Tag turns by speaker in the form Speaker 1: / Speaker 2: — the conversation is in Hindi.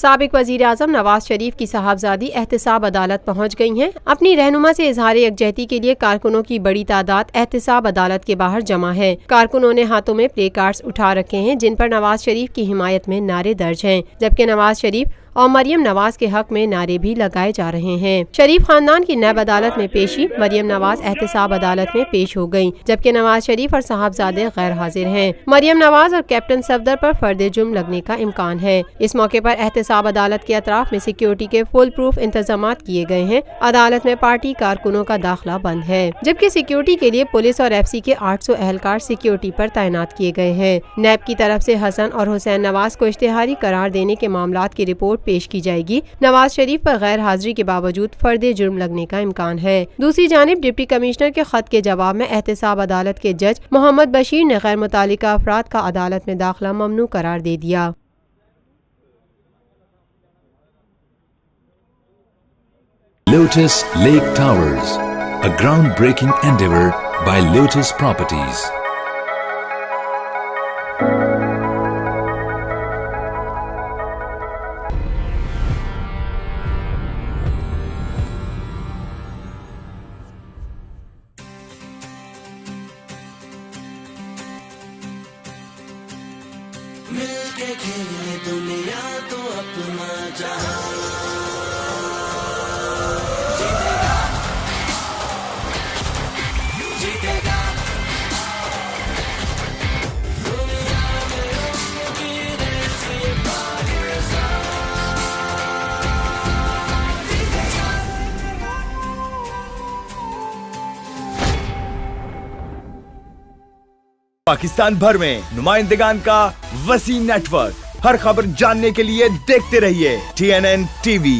Speaker 1: साबिक वजीर आजम नवाज शरीफ की साहबजादी एहतसाब अदालत पहुंच गई हैं। अपनी रहनुमा से इजहार यकजहती के लिए कारकुनों की बड़ी तादाद एहतसाब अदालत के बाहर जमा है। कारकुनों ने हाथों में प्ले कार्ड्स उठा रखे हैं जिन पर नवाज शरीफ की हिमायत में नारे दर्ज हैं, जबकि नवाज शरीफ और मरियम नवाज के हक में नारे भी लगाए जा रहे हैं। शरीफ खानदान की नैब अदालत में पेशी, मरियम नवाज एहतसाब अदालत में पेश हो गयी, जबकि नवाज शरीफ और साहबजादे गैर हाजिर हैं। मरियम नवाज और कैप्टन सफदर पर फर्द जुर्म लगने का इम्कान है। इस मौके पर एहतसाब अदालत के अतराफ में सिक्योरिटी के फुल प्रूफ इंतजाम किए गए हैं। अदालत में पार्टी कारकुनों का दाखिला बंद है, जबकि सिक्योरिटी के लिए पुलिस और FC के 800 एहलकार सिक्योरिटी पर तैनात किए गए हैं। नैब की तरफ से हसन और हुसैन नवाज को इश्तिहारी करार देने के मामलात की रिपोर्ट पेश की जाएगी। नवाज शरीफ पर गैर हाजिरी के बावजूद फर्द जुर्म लगने का इम्कान है। दूसरी जानिब डिप्टी कमिश्नर के खत के जवाब में एहतसाब अदालत के जज मोहम्मद बशीर ने गैर मुतालिका अफराद का अदालत में दाखिला ममनू करार दे दिया।
Speaker 2: Lotus Lake Towers, a groundbreaking endeavor by Lotus Properties.
Speaker 3: मिलके खेले दुनिया तो अपना जहां जीतेगा, जीतेगा दुनिया में उनकी देसी पाकिस्तान जीतेगा।
Speaker 4: पाकिस्तान भर में नुमाइंदगान का वसी नेटवर्क, हर खबर जानने के लिए देखते रहिए TNN TV।